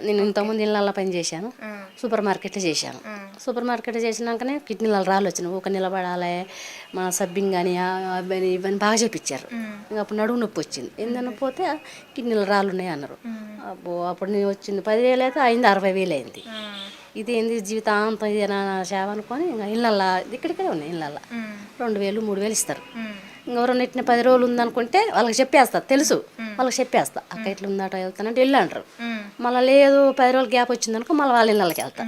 నేను ఇంతకుముందు ఇళ్ళల్లో పని చేశాను, సూపర్ మార్కెట్లో చేశాను. సూపర్ మార్కెట్లో చేసినాకనే కిడ్నీలలో రాళ్ళు వచ్చినాయి. ఒక నిలబడాలి, మన సబ్బింగ్ కానీ అవన్నీ ఇవన్నీ బాగా చేపించారు. ఇంకా అప్పుడు నడుము నొప్పి వచ్చింది. ఏందన్నా పోతే కిడ్నీలో రాళ్ళు ఉన్నాయి అన్నారు. అబ్బో అప్పుడు నేను వచ్చింది 10,000 అయితే అయింది 60,000 అయింది. ఇదేంది జీవితాంతం ఇదేనా సేవ అనుకొని ఇంకా ఇళ్ళల్లో ఇక్కడికే ఉన్నాయి. ఇళ్ళల్లో 2,000 3,000 ఇస్తారు. ఇంకెవరన్నా ఇట్టిన 10 రోజులు ఉందనుకుంటే వాళ్ళకి చెప్పేస్తా, తెలుసు వాళ్ళకి చెప్పేస్తా, అక్క ఇట్లా ఉందట వెళ్తానంటే వెళ్ళి అంటారు. మళ్ళీ లేదు 10 రోజులు గ్యాప్ వచ్చిందనుకో మళ్ళీ వాళ్ళ ఇళ్ళకి వెళ్తా.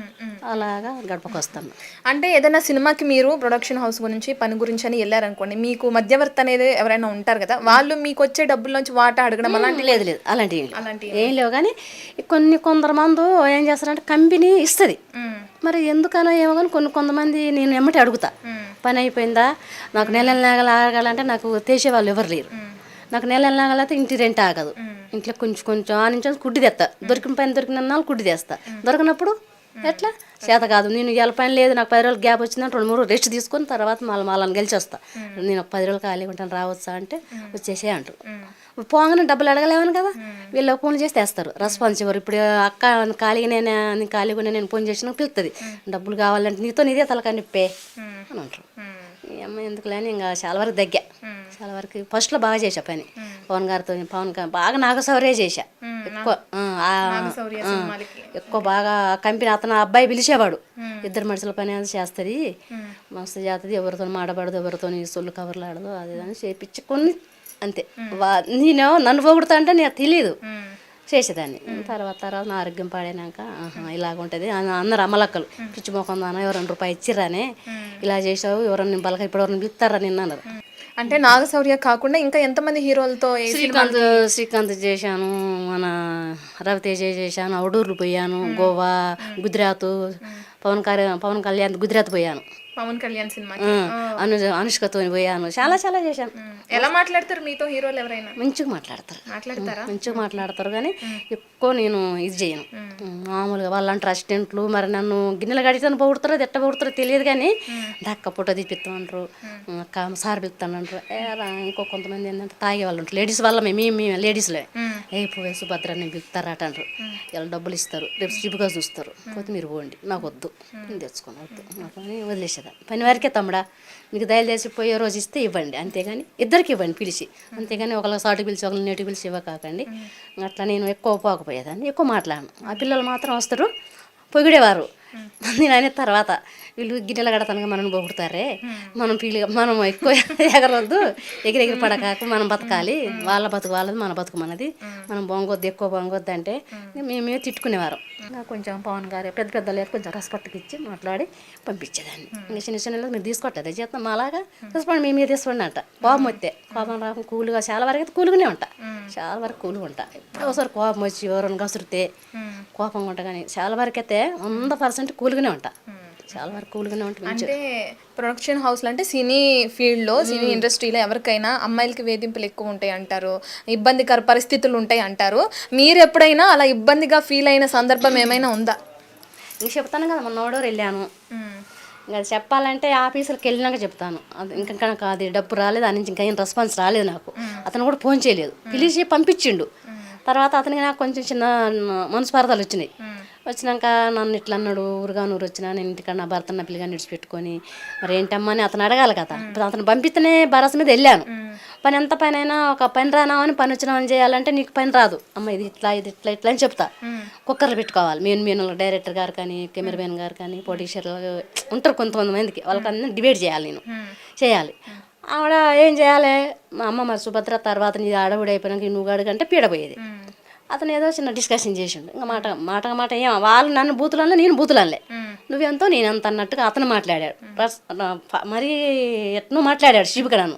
అలాగా గడపకు వస్తాను. అంటే ఏదైనా సినిమాకి మీరు ప్రొడక్షన్ హౌస్ గురించి పని గురించి అని వెళ్ళారనుకోండి, మీకు మధ్యవర్తి అనేది ఎవరైనా ఉంటారు కదా, వాళ్ళు మీకు వచ్చే డబ్బుల్లోంచి వాటా అడగడం అలాంటి లేదు లేదు అలాంటివి ఏం లేవు. కానీ కొందరు ఏం చేస్తారంటే కంపెనీ ఇస్తుంది, మరి ఎందుకనో ఏమో కానీ కొంతమంది నేను ఎమ్మటి అడుగుతా, పని అయిపోయిందా, నాకు నెల ఆగాలంటే నాకు తెసేవాళ్ళు ఎవరు లేరు. నాకు నెల ఆగాలంటే ఇంటి రెంట్ ఆగదు, ఇంట్లో కొంచెం ఆ నుంచి కుడ్డి తెస్తా, దొరికిన పని దొరికిన నాళ్ళు కుడ్డి తెస్తా, దొరకనప్పుడు ఎట్లా చేత కాదు. నేను ఇవాళ పని లేదు, నాకు 10 రోజులు గ్యాప్ వచ్చిందంటే 2 3 రోజులు రెస్ట్ తీసుకొని తర్వాత మళ్ళీ గెలిచి వస్తా. నేను ఒక 10 రోజులు ఖాళీ ఉంటాను రావచ్చా అంటే వచ్చేసే అంటారు. పోగానే డబ్బులు అడగలేమని కదా, వీళ్ళు ఫోన్ చేసి తెస్తారు, రెస్పాన్స్ ఇవ్వరు. ఇప్పుడు అక్క ఖాళీగా నేను ఫోన్ చేసినా పిలుస్తుంది, డబ్బులు కావాలంటే నీదే తలకా నిప్పే అని అంటారు. ఈ అమ్మాయి ఎందుకు లేని ఇంకా చాలా వరకు చాలా వరకు ఫస్ట్లో బాగా చేసా పని. పవన్ గారితో బాగా నాగశౌర్య చేశా ఎక్కువ బాగా కంపెనీ. అతను అబ్బాయి పిలిచేవాడు, ఇద్దరు మనుషుల పని అది చేస్తుంది, మస్తు చేస్తుంది, ఎవరితో మాడబడదు, ఎవరితో సొల్లు కవర్లు ఆడదు, అది అని చేపించి కొన్ని అంతే. నేను నన్ను పొగుడుతా అంటే నాకు తెలియదు, చేసేదాన్ని. తర్వాత నా ఆరోగ్యం పాడైనాక ఇలాగ ఉంటుంది అందరు అమ్మలక్కలు పిచ్చి మొఖం దానా ఎవరైనా రూపాయి ఇచ్చిర్రానే ఇలా చేసావు, ఎవరన్నా బలక ఇప్పుడు ఎవరైనా పిలుస్తారా నిన్న అన్నారు. అంటే నాగశౌర్య కాకుండా ఇంకా ఎంతమంది హీరోలతో? శ్రీకాంత్ చేశాను, మన రవితేజ చేశాను, అవుడూర్లు పోయాను, గోవా, గుజరాత్, పవన్ కళ్యాణ్ గుజరాత్ పోయాను, పవన్ కళ్యాణ్ సినిమా, అనుష్కతో పోయాను, చాలా చేశాను. ఎలా మాట్లాడతారు మీతో హీరోలు ఎవరైనా? మంచిగా మాట్లాడతారు కానీ ఎక్కువ నేను ఇది చేయను. మామూలుగా వాళ్ళు అంటారు అసిస్టెంట్లు, మరి నన్ను గిన్నెలు గడిచాను పొగుడుతారో ఎట్ట పొగుడుతారో తెలియదు కానీ దక్క పుట్ట తీపిస్తామంటారు, సార్ పిలుస్తానంటారు. ఇంకో కొంతమంది ఏంటంటే తాగే వాళ్ళు ఉంటారు, లేడీస్ వల్ల మేము లేడీస్లే పోయి సుభద్ర నేను పిలుస్తారట అంటారు. ఇలా డబ్బులు ఇస్తారు, రేపు చిపుగా చూస్తారు, పోతే మీరు పోండి, నాకు వద్దు, నేను తెచ్చుకోను, వద్దు నాకు అని వదిలేసేదాన్ని. పని వారికే తమ్ముడా మీకు దయచేసి పోయే రోజు ఇస్తే ఇవ్వండి, అంతేగాని ఇద్దరికి ఇవ్వండి పిలిచి, అంతేగాని ఒకళ్ళ సాటుకు పిలిచి ఒకళ్ళని నేటికి పిలిచి ఇవ్వకాకండి. అట్లా నేను ఎక్కువ పోకపోయేదాన్ని, ఎక్కువ మాట్లాడను. ఆ పిల్లలు మాత్రం వస్తారు పొగిడేవారు. నేను అనే తర్వాత వీళ్ళు గిన్నెలు కడతానుగా మనం పొగుడుతారే, మనం ఎక్కువ ఎగరవద్దు, ఎగిరెగిరి పడకాక మనం బతకాలి, వాళ్ళ బతుకు వాళ్ళది మన బతుకు మనది, మనం బొంగొద్దు ఎక్కువ బొంగొద్దు అంటే మేమే తిట్టుకునేవారు. కొంచెం పవన్ గారు పెద్ద లేదు కొంచెం రెస్పెక్ట్కి ఇచ్చి మాట్లాడి పంపించేదాన్ని. ఇంకా చిన్న మీరు తీసుకోవట్లేదు చేస్తాం అలాగా తీసుకోండి, మేమే తీసుకోండి అంట. కోపం వస్తే కోపం రాక కూలుగా చాలా వరకు అయితే కూలుగానే ఉంటా, చాలా వరకు కూలుగా ఉంటా. ఒకసారి కోపం వచ్చి ఎవరైనా కసురితే కోపంగా ఉంటా, కానీ చాలా వరకు అయితే 100% కూలుగానే ఉంటా, చాలా వరకు కూల్గానే ఉంటుంది. అంటే ప్రొడక్షన్ హౌస్లో అంటే సినీ ఫీల్డ్లో, సినీ ఇండస్ట్రీలో ఎవరికైనా అమ్మాయిలకి వేధింపులు ఎక్కువ ఉంటాయి అంటారు, ఇబ్బందికర పరిస్థితులు ఉంటాయి అంటారు. మీరు ఎప్పుడైనా అలా ఇబ్బందిగా ఫీల్ అయిన సందర్భం ఏమైనా ఉందా? ఇంక చెప్తాను కదా, మొన్న వెళ్ళాను, ఇంకా చెప్పాలంటే ఆఫీసులకు వెళ్ళినాక చెప్తాను. అది ఇంకా నాకు అది డబ్బు రాలేదు, దాని నుంచి ఇంకా ఏం రెస్పాన్స్ రాలేదు నాకు. అతను కూడా ఫోన్ చేయలేదు, పిలిచి పంపించిండు. తర్వాత అతనికి నాకు కొంచెం చిన్న మనస్పార్థాలు వచ్చినాక నన్ను ఇట్లా అన్నాడు, ఊరుగానూరు వచ్చినా నేను ఇంటికాడ నా భర్త నా పిల్లగాని విడిచిపెట్టుకొని మరి ఏంటమ్మా అని అతను అడగాలి కదా. ఇప్పుడు అతను పంపిస్తేనే భరోసా మీద వెళ్ళాను. పని ఎంత పని అయినా ఒక పని రానామని పని వచ్చినామని చేయాలంటే నీకు పని రాదు అమ్మ, ఇది ఇట్లా అని చెప్తా. కుక్కర్లు పెట్టుకోవాలి, మెయిన్ డైరెక్టర్ గారు కానీ కెమెరామెన్ గారు కానీ ప్రొడ్యూసర్లు ఉంటారు కొంతమందికి, వాళ్ళకి అన్నీ డిబేట్ చేయాలి, నేను చేయాలి. ఆవిడ ఏం చేయాలి, మా అమ్మ మరి సుభద్ర తర్వాత నీ ఆడవిడ అయిపోయినాక నువ్వు అడుగంటే పీడపోయేది. అతను ఏదో చిన్న డిస్కషన్ చేసిండు, ఇంకా మాట ఏం వాళ్ళు నన్ను బూతులనలే, నేను బూతులనలే, నువ్వెంతో నేనెంత అన్నట్టుగా అతను మాట్లాడాడు. మరీ ఎట్నో మాట్లాడాడు శిబుకడను.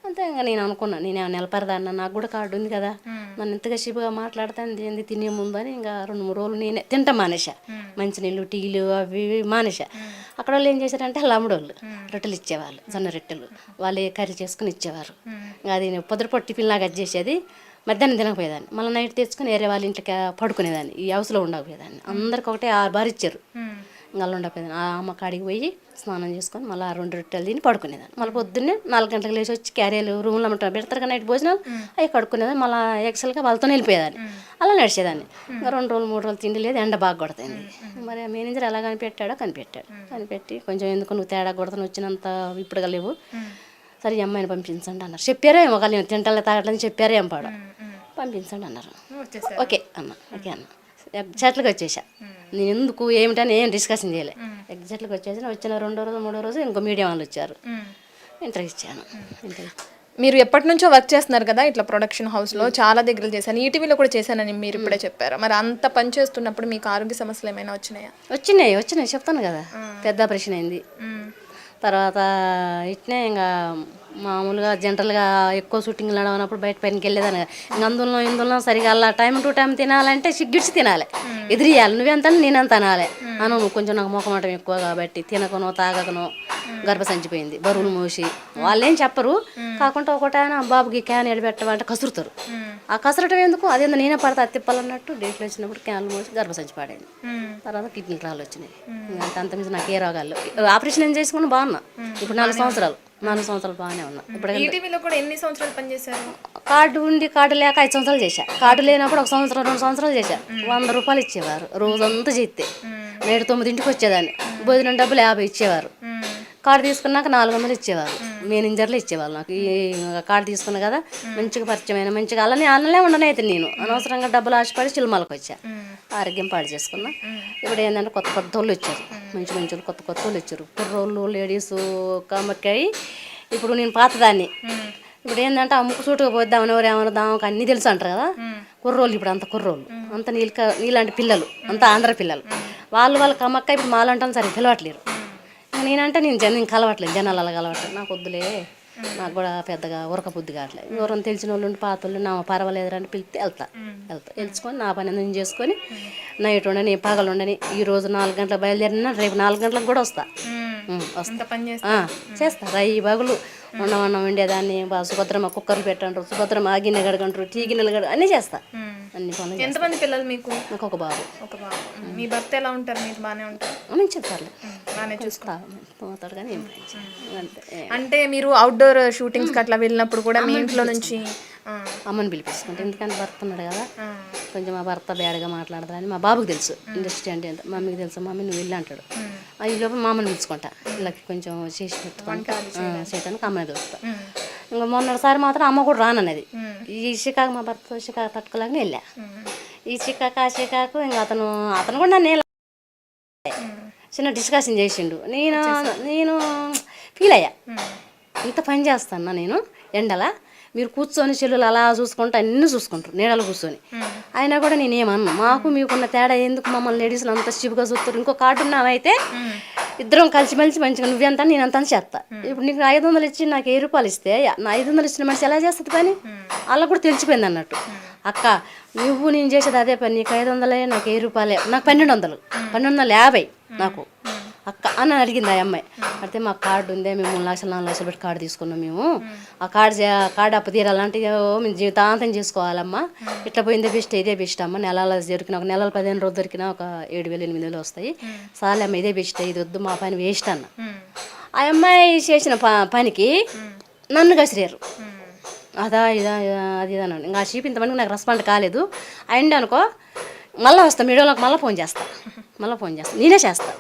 అంతే ఇంకా నేను అనుకున్నాను, నేను నిలపరదాన్న, నాకు కూడా కార్డు ఉంది కదా, నన్ను ఇంతగా శిబుగా మాట్లాడతాను ఏంది తినే ముందు అని ఇంకా 2 3 రోజులు నేనే తింటా మానేసా, మంచినీళ్ళు టీలు అవి మానేసా. అక్కడ వాళ్ళు ఏం చేశారంటే అమ్మడోళ్ళు రొట్టెలు ఇచ్చేవాళ్ళు, జొన్న రొట్టెలు, వాళ్ళు కర్రీ చేసుకుని ఇచ్చేవారు. అది పొద్దుపొట్టు టిఫిన్ లాగా చేసేది, మధ్యాహ్నం తినకపోయేదాన్ని, మళ్ళీ నైట్ తెచ్చుకొని వేరే వాళ్ళ ఇంటికి పడుకునేదాన్ని, ఈ హౌస్లో ఉండకపోయేదాన్ని. అందరికి ఒకటే 6 బార్ ఇచ్చారు, గల్ల ఉండకపోయేదాన్ని ఆ అమ్మ కాడికి పోయి స్నానం చేసుకొని మళ్ళీ 2 రొట్టెలు తిని పడుకునేదాన్ని మళ్ళీ పొద్దున్నే 4 గంటలకు లేచి వచ్చి క్యారియర్లు రూమ్లో పెడతారు కదా నైట్ భోజనాలు అవి కడుక్కునేదాన్ని మళ్ళీ ఎక్సెల్గా వాళ్ళతో వెళ్ళిపోయేదాన్ని అలా నడిచేదాన్ని ఇంకా 2 రోజులు 3 రోజులు తిండి లేదు ఎండ బాగా కొడుతుంది మరి ఆ మేనేజర్ ఎలా కనిపెట్టి కొంచెం ఎందుకు నువ్వు తేడా కొడతాను వచ్చినంత ఇప్పుడు లేవు సరే ఈ అమ్మాయిని పంపించండి అన్నారు చెప్పారే ఒకళ్ళు తింటలే తాగట్లని చెప్పారే ఏం పాడు పంపించండి అన్నారు ఓకే అన్న ఎగ్జాక్ట్గా వచ్చేసా నేను ఎందుకు ఏమిటని ఏం డిస్కషన్ చేయలే ఎగ్జాక్ట్గా వచ్చేసి వచ్చిన 2వ రోజు 3వ రోజు ఇంకో మీడియం వాళ్ళు వచ్చారు ఇంటర్వ్యూ ఇచ్చాను మీరు ఎప్పటి నుంచో వర్క్ చేస్తున్నారు కదా ఇట్లా ప్రొడక్షన్ హౌస్లో చాలా దగ్గర చేశాను ఈటీవీలో కూడా చేశానని మీరు ఇప్పుడే చెప్పారు మరి అంత పని చేస్తున్నప్పుడు మీకు ఆరోగ్య సమస్యలు ఏమైనా వచ్చినాయి చెప్తాను కదా పెద్ద ఆపరేషన్ అయింది తర్వాత ఇట్నే ఇంకా మామూలుగా జనరల్గా ఎక్కువ షూటింగ్ నడవనప్పుడు బయట పైనకి వెళ్ళేదాన్ని ఇంకా ఇందులో సరిగా అలా టైం టు టైం తినాలంటే సిగ్గిడ్చి తినాలి ఎదిరియాలి నువ్వెంత నేనంత అనాలి నువ్వు కొంచెం నాకు మొఖమాటం ఎక్కువ కాబట్టి తినకనో తాగకనో గర్భసంచిపోయింది బరువులు మోసి వాళ్ళేం చెప్పరు కాకుండా ఒకటైనా బాబుకి క్యాన్ ఎడబెట్టమంటే కసురుతారు ఆ కసరటం ఎందుకు అదేందో నేనే పడతా తిప్పాలన్నట్టు డేట్లు వచ్చినప్పుడు క్యాన్లు మోసి గర్భసంచి పాడైంది తర్వాత కిడ్నీ రాళ్ళు వచ్చినాయి ఇంకా అంతమించి నాకు ఏ రోగాలు ఆపరేషన్ ఏం చేసుకుని బాగున్నా ఇప్పుడు 4 సంవత్సరాలు బాగానే ఉన్నా ఇప్పుడు ఈటీవీలో కూడా ఎన్ని సంవత్సరాలు పనిచేశారు కార్డు లేక 5 సంవత్సరాలు చేశా కార్డు లేనప్పుడు 1 సంవత్సరం 2 సంవత్సరాలు చేశా 100 రూపాయలు ఇచ్చేవారు రోజంతా చేస్తే నేడు 9ంటికి వచ్చేదాన్ని భోజనం డబ్బులు 50 ఇచ్చేవారు కార్డు తీసుకున్నాక 400 ఇచ్చేవారు మేనేజర్లు ఇచ్చేవాళ్ళు నాకు ఈ కార్డు తీసుకున్నా కదా మంచిగా పరిచయమైన మంచిగా అలానే ఉండనైతే నేను అనవసరంగా డబ్బులు ఆశపడి చిలుమలకు వచ్చా ఆరోగ్యం పాడు చేసుకున్నా ఇప్పుడు ఏంటంటే కొత్త వాళ్ళు వచ్చారు మంచి కొత్త వాళ్ళు వచ్చారు కుర్రోళ్ళు లేడీస్ కమ్మక్కాయి ఇప్పుడు నేను పాతదాన్ని ఇప్పుడు ఏంటంటే అమ్ముకు సూటుగా పోద్దామని ఎవరేమన్నా అన్నీ తెలుసు అంటారు కదా కుర్రోళ్ళు ఇప్పుడు అంత కుర్రోళ్ళు అంత నీలాంటి పిల్లలు అంత ఆంధ్ర పిల్లలు వాళ్ళు కమ్మక్క ఇప్పుడు మాలంటాను సరే పిలవట్లేరు నేనంటే నేను కలవట్లేదు జనాలు అలా కలవట్లేదు నాకు వద్దులే నాకు కూడా పెద్దగా ఉరక బుద్ధి కావట్లేదు ఎవరైనా తెలిసిన వాళ్ళు ఉండి పాత వాళ్ళు నా పర్వాలేదురని పిలిస్తే వెళ్తా తెలుసుకొని నా పని నేను చేసుకొని నైట్ ఉండని పగలు ఉండని ఈరోజు 4 గంటలకు బయలుదేరినా రేపు 4 గంటలకు కూడా వస్తా చేస్తా రై బగులు వండం వండేదాన్ని సుభద్రమ్మ కుక్కర్లు పెట్టంటారు సుభద్రమ్మ ఆ గిన్నె గడగంటారు టీ గిన్నెలు గడ అన్నీ చేస్తా అన్ని పనులు ఎంతమంది పిల్లలు మీకు నాకు ఒక బాబు మీ భర్త ఎలా ఉంటారు మీకు బాగానే ఉంటారు నేను చెప్తాను బాగానే చూసుకుంటాడు కానీ అంటే మీరు అవుట్డోర్ షూటింగ్స్కి అట్లా వెళ్ళినప్పుడు కూడా మీ ఇంట్లో నుంచి అమ్మని పిలిపించుకుంటే ఎందుకంటే భర్త ఉన్నాడు కదా కొంచెం మా భర్త బ్యాడ్గా మాట్లాడతారని మా బాబుకి తెలుసు ఇండస్ట్రీ అంటే మమ్మీకి తెలుసు మమ్మీ నువ్వు వెళ్ళి అంటాడు ఈ లోపల మా అమ్మని పిలుచుకుంటా వీళ్ళకి కొంచెం చేసి పెట్టుకుంటా చేయడానికి అమ్మని పిలుస్తా ఇంకా మొన్నటిసారి మాత్రం అమ్మ కూడా రానన్నది ఈ చికాకు మా భర్త చికాకు తట్టుకోలేకనే వెళ్ళా ఈ చికాకు ఇంకా అతను కూడా నన్ను చిన్న డిస్కషన్ చేసిండు నేను ఫీల్ అయ్యా ఇంత పని చేస్తాను నేను ఎండల మీరు కూర్చొని చెల్లులు అలా చూసుకుంటూ అన్నీ చూసుకుంటారు నీడలు కూర్చొని అయినా కూడా నేనేమన్నా మాకు మీకున్న తేడా ఎందుకు మమ్మల్ని లేడీస్లు అంత చిపుగా చూస్తారు ఇంకో కార్డు ఉన్నామైతే ఇద్దరం కలిసిమెలిసి మంచిగా నువ్వెంత నేనంత చేస్తా ఇప్పుడు నీకు 500 ఇచ్చి నాకు 1000 రూపాయలు ఇస్తే నా 500 ఇచ్చిన మనిషి ఎలా చేస్తుంది పని వాళ్ళకు కూడా తెలిసిపోయింది అన్నట్టు అక్క నువ్వు నేను చేసేది అదే పని నీకు 500 నాకు 1000 రూపాయలే నాకు 1250 నాకు అక్క అని అడిగింది ఆ అమ్మాయి అయితే మాకు కార్డు ఉందే మేము 3 లక్షలు 4 లక్షలు పెట్టి కార్డు తీసుకున్నాం మేము ఆ కార్డు అప్పు తీరాలంటే మేము జీవితాంతం చేసుకోవాలమ్మా ఇట్లా పోయిందే బెస్ట్ ఇదే బెస్ట్ అమ్మ నెలలు దొరికిన ఒక నెలలు 15 రోజులు దొరికినా ఒక 7,000 8,000 వస్తాయి సాలే అమ్మ ఇదే బెస్ట్ ఇది వద్దు మా పని వేస్ట్ అన్న ఆ అమ్మాయి చేసిన పనికి నన్ను కసిరారు ఇదా అది అన్నాను ఇంకా ఆ షీప్ ఇంతమందికి నాకు రెస్పాండ్ కాలేదు అండ్ అనుకో మళ్ళీ వస్తాను మీడియోలోకి మళ్ళీ ఫోన్ చేస్తా నేనే చేస్తా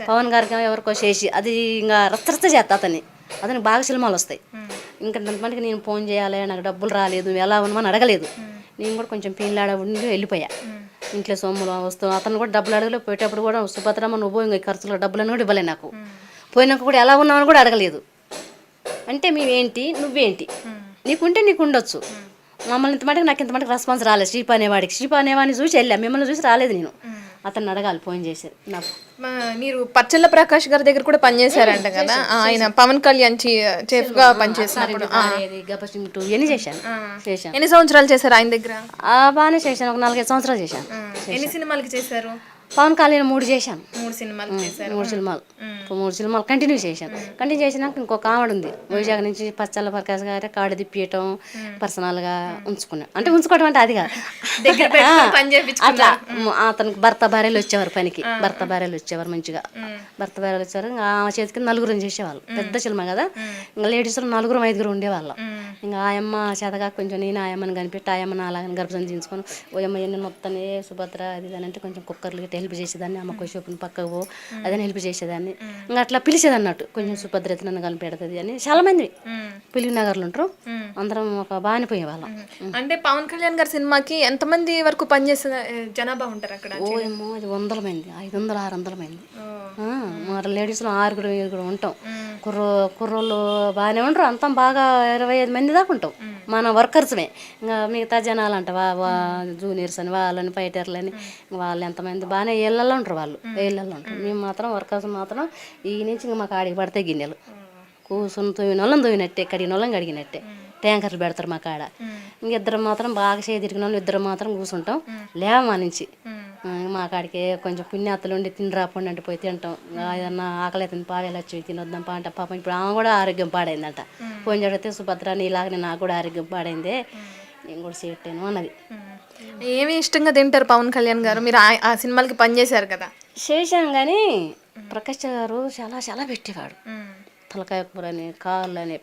పవన్ గారికి ఎవరికో చేసి అది ఇంకా రచ్చ చేస్తా అతనికి బాగా సినిమాలు వస్తాయి ఇంకా మందికి నేను ఫోన్ చేయాలి నాకు డబ్బులు రాలేదు నువ్వు ఎలా ఉన్నామని అడగలేదు నేను కూడా కొంచెం పీన్లాడ ఉండి వెళ్ళిపోయా ఇంట్లో సొమ్ములు వస్తాం అతను కూడా డబ్బులు అడగలేదు పోయేటప్పుడు కూడా సుభద్రమ్మ నువ్వు ఇంకా ఖర్చులు డబ్బులను కూడా ఇవ్వలే నాకు పోయినాక కూడా ఎలా ఉన్నామని కూడా అడగలేదు అంటే మేమేంటి నువ్వేంటి నీకుంటే నీకు ఉండొచ్చు మమ్మల్ని నాకు ఇంత మటుకు రెస్పాన్స్ రాలేదు శ్రీప అనేవాడిని చూసి వెళ్ళా మిమ్మల్ని చూసి రాలేదు నేను అతను అడగాలి ఫోన్ చేసేది నాకు మీరు పచ్చళ్ళ ప్రకాష్ గారి దగ్గర కూడా పనిచేశారంట కదా ఆయన పవన్ కళ్యాణ్ చీఫ్ గా పనిచేసినప్పుడు ఎన్ని చేశాను ఎన్ని సంవత్సరాలు చేశారు ఆయన దగ్గర బాగానే చేశాను ఒక 4-5 సంవత్సరాలు చేశాను ఎన్ని సినిమాలకి చేశారు పవన్ కళ్యాణ్ 3 చేశాను, 3 సినిమాలు చేశారు. 3 సినిమాలు కంటిన్యూ చేశాను. కంటిన్యూ చేసినాక ఇంకొక ఆవిడ ఉంది వైజాగ్ నుంచి, పచ్చల ప్రకాష్ గారి కార్డు తిప్పియటం పర్సనల్గా ఉంచుకున్నాను. అంటే ఉంచుకోవడం అంటే అది కాదు, దగ్గర పెట్టుకొని పని చేయించుకున్నారు. అట్లా అతనికి భర్త భార్యలు వచ్చేవారు పనికి, భర్త భార్యలు వచ్చేవారు మంచిగా, భర్త భార్యలు వచ్చేవారు. ఇంకా ఆ చేతికి 4 చేసేవాళ్ళు, పెద్ద సినిమా కదా, ఇంకా లేడీస్లో 4 5 ఉండేవాళ్ళం. ఇంకా ఆయమ్మ చేతగా కొంచెం నేను ఆయమ్మని కనిపెట్టి ఆయమ్మ అలాగని గర్భం తీసుకొని ఓయమ్మ ఎన్ని మొత్తనే సుభద్ర అది అని అంటే కొంచెం కుక్కర్లు గట్రా హెల్ప్ చేసేదాన్ని, అమ్మ కొంచెం పక్కకు పో అదని హెల్ప్ చేసేదాన్ని. ఇంకా అట్లా పిలిచేది అన్నట్టు, కొంచెం సుభద్ర అయితే నన్ను కలిపెడుతుంది అని. చాలా మంది పిలివి నగర్లు ఉంటారు, అందరం ఒక బాగానే పోయేవాళ్ళం. అంటే పవన్ కళ్యాణ్ గారి సినిమాకి ఎంతమంది వరకు పనిచేసే జనాభా ఉంటారు అక్కడ? ఓయమ్మో అది 100 మంది, 500 600 మంది. మరి లేడీస్లో 6 7 ఉంటాం. కుర్రోళ్ళు బాగానే ఉండరు, అంతా బాగా 25 మంది దాకా ఉంటాం మన వర్కర్స్మే. ఇంకా మిగతా జనాలు అంట జూనియర్స్ అని వాళ్ళని ఫైటర్లని వాళ్ళు ఎంతమంది బాగానే ఏళ్ళల్లో ఉంటారు, వాళ్ళు ఏళ్ళల్లో ఉంటారు. మేము మాత్రం వర్కర్స్ మాత్రం ఈ నుంచి ఇంకా మాకు ఆడికి పడితే గిన్నెలు కూర్చొని తోవిన వాళ్ళని తోవినట్టే, కడిగిన వాళ్ళని కడిగినట్టే, ట్యాంకర్లు పెడతారు మా కాడ. ఇంకిద్దరం మాత్రం బాగా తిరిగిన వాళ్ళు ఇద్దరు మాత్రం కూర్చుంటాం లేవా నుంచి. మా కాడికి కొంచెం పుణ్యాతలు ఉండి తిని రాకుండా అంటే పోయి తింటాం. ఏదన్నా ఆకలి అవుతుంది పాడేలా వచ్చి తినొద్దాం పా అంటే పాపం ఇప్పుడు ఆమె కూడా ఆరోగ్యం పాడైందంట. పోయిన చదివితే సుభద్ర నీలాగనే నాకు కూడా ఆరోగ్యం పాడైందే, నేను కూడా చేయట్టాను అన్నది. ఏమి ఇష్టంగా తింటారు పవన్ కళ్యాణ్ గారు? మీరు ఆ సినిమాలకి పనిచేశారు కదా. చేశాం కానీ ప్రకాష్ గారు చాలా చాలా పెట్టేవాడు. తలకాయ కూర అని, కాళ్ళు అని,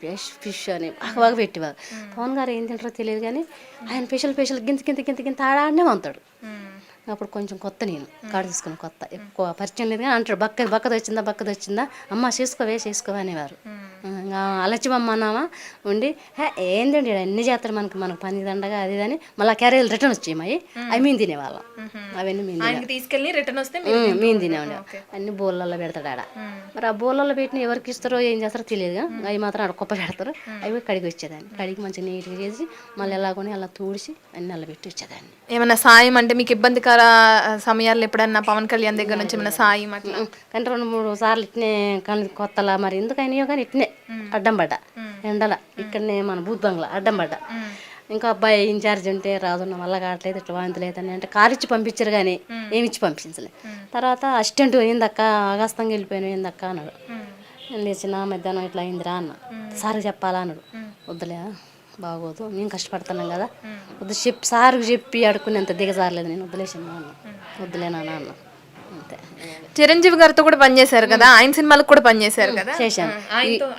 ఫిష్ అని బాగా పెట్టేవారు. పవన్ గారు ఏం తింటారో తెలియదు కానీ ఆయన స్పెషల్ గింత ఆడాడనే అంతాడు. అప్పుడు కొంచెం కొత్త, నేను కాడు తీసుకుని కొత్త, ఎక్కువ పరిచయం లేదు కానీ అంటాడు బక్కది వచ్చిందా అమ్మ చేసుకోవే అనేవారు. ఇంకా అలచ్చిబమ్మ అన్నామా ఉండి ఏందండి అన్ని చేస్తారు మనకు పని దండగా అది అని మళ్ళీ క్యారేజీలు రిటర్న్ వచ్చేయమాయి, అవి మేము తినేవాళ్ళం. అవన్నీ మేము తీసుకెళ్ళి రిటర్న్ వస్తే మేము తినేవాళ్ళం. అన్ని బోళ్ళల్లో పెడతాడు ఆడ. మరి ఆ బోళ్ళల్లో పెట్టిన ఎవరికి ఇస్తారో ఏం చేస్తారో తెలియదు, అవి మాత్రం ఆడ కుప్ప పెడతారు. అవి కడిగి వచ్చేదాన్ని, కడిగి మంచిగా నీట్గా చేసి మళ్ళీ ఎలాగొని అలా తూడిసి అన్ని అలా పెట్టి వచ్చేదాన్ని. ఏమన్నా సాయం అంటే మీకు ఇబ్బందికర సమయాల్లో ఎప్పుడన్నా పవన్ కళ్యాణ్ దగ్గర నుంచి ఏమైనా సాయం అట్లా? కానీ 2-3 సార్లు ఇట్నే కొత్తలా మరి ఎందుకైనాయో కానీ ఇట్నే అడ్డం పడ్డా ఎండల, ఇక్కడనే మన బూత్ బంగ్లా అడ్డం పడ్డా. ఇంకా అబ్బాయి ఇన్ఛార్జ్ ఉంటే రాజున్న వల్ల కావట్లేదు ఇట్లా వాంతులేదని అంటే కారు ఇచ్చి పంపించారు కానీ ఏమి ఇచ్చి పంపించలే. తర్వాత అసిస్టెంట్ ఏందక్క ఆగస్తంగా వెళ్ళిపోయాను ఏందక్క అన్నాడు. నేను లేచిన మధ్యాహ్నం ఇట్లా అయిందిరా అన్న. సార్ చెప్పాలా అన్నాడు. వద్దులే బాగోదు, మేము కష్టపడుతున్నాం కదా, వద్దు సార్కి చెప్పి అడుక్కునేంత దిగజారలేదు, నేను వద్దులేసాను అన్న. వద్దులేనా అన్న అంతే. చిరంజీవి గారితో కూడా పనిచేశారు కదా, ఆయన సినిమాలకు కూడా పనిచేశారు కదా. చేశాను.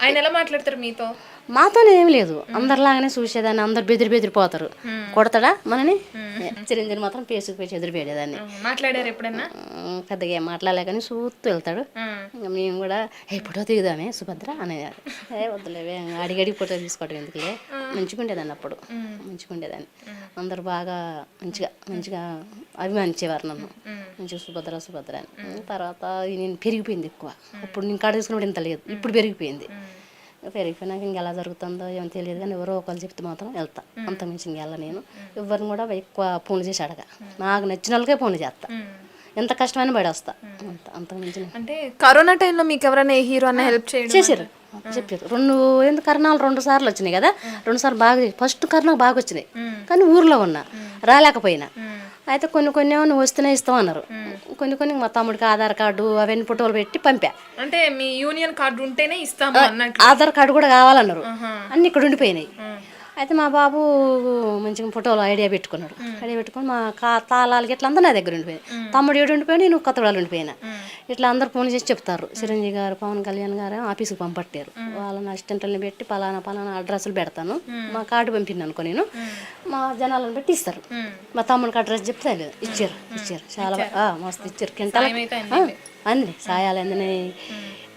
ఆయన ఎలా మాట్లాడతారు మీతో? మాతోనే ఏం లేదు, అందరిలాగానే చూసేదాన్ని. అందరు బెదిరిపోతారు, కొడతాడా మనని. చిరంజీవి మాత్రం పేసుకు ఎదురుపెట్టేదాన్ని. మాట్లాడారు ఎప్పుడన్నా? పెద్దగా ఏం మాట్లాడలే కానీ చూస్తూ వెళ్తాడు. ఇంకా మేము కూడా ఫోటో దిగుదామే సుభద్ర అనేదాన్ని. వద్దులేవే అడిగడి ఫోటో తీసుకోవడం ఎందుకులే, మంచిగా ఉండేదాన్ని. అప్పుడు మంచిగా ఉండేదాన్ని, అందరు బాగా మంచిగా అభిమానించేవారు నన్ను, మంచిగా సుభద్ర అని. తర్వాత నేను పెరిగిపోయింది ఎక్కువ. అప్పుడు నేను కాడ తీసుకున్నప్పుడు ఇంత లేదు, ఇప్పుడు పెరిగిపోయింది. పెరిగిపోయినాక ఇంకెలా జరుగుతుందో ఏమో తెలియదు కానీ ఎవరో ఒకళ్ళు చెప్తే మాత్రం వెళ్తా, అంత మించి ఇంకెళ్ళ. నేను ఎవరిని కూడా ఎక్కువ ఫోన్లు చేసి అడగ, నాకు నచ్చిన వాళ్ళకే ఫోన్లు చేస్తా, ఎంత కష్టమైనా బయట వస్తా. అంత మించి. అంటే కరోనా టైంలో మీకు ఎవరైనా హీరో అన్న హెల్ప్ చేశారు చెప్పారు. కరోనాలు 2 సార్లు వచ్చినాయి కదా, 2 సార్లు బాగా. ఫస్ట్ కరోనా బాగా వచ్చినాయి కానీ ఊర్లో ఉన్నా రాలేకపోయినా. అయితే కొన్ని ఏమో నువ్వు వస్తేనే ఇస్తాం అన్నారు, కొన్ని మా తమ్ముడికి ఆధార్ కార్డు అవన్నీ ఫోటోలు పెట్టి పంపా. అంటే మీ యూనియన్ కార్డు ఉంటేనే ఇస్తాము అన్నట్టు. ఆధార్ కార్డు కూడా కావాలన్నారు, అన్ని ఇక్కడ ఉండిపోయినాయి. అయితే మా బాబు మంచిగా ఫోటోలు ఐడియా పెట్టుకున్నాడు. ఐడియా పెట్టుకుని మా తాళాలకి ఇట్లా అందరూ నా దగ్గర ఉండిపోయింది. తమ్ముడు ఏడు ఉండిపోయినా, నేను కొత్తవాళ్ళు ఉండిపోయినా. ఇట్లా అందరు ఫోన్ చేసి చెప్తారు, చిరంజీవి గారు పవన్ కళ్యాణ్ గారు ఆఫీస్కి పంపట్టారు, వాళ్ళని అసిస్టెంట్ని పెట్టి పలానా అడ్రస్లు పెడతాను, మా కార్డు పంపింది అనుకో, నేను మా జనాలను పెట్టి ఇస్తారు. మా తమ్ముడికి అడ్రస్ చెప్తే ఇచ్చారు చాలా మస్తు ఇచ్చారు. కింటాల అంది సాయాలు అందినాయి.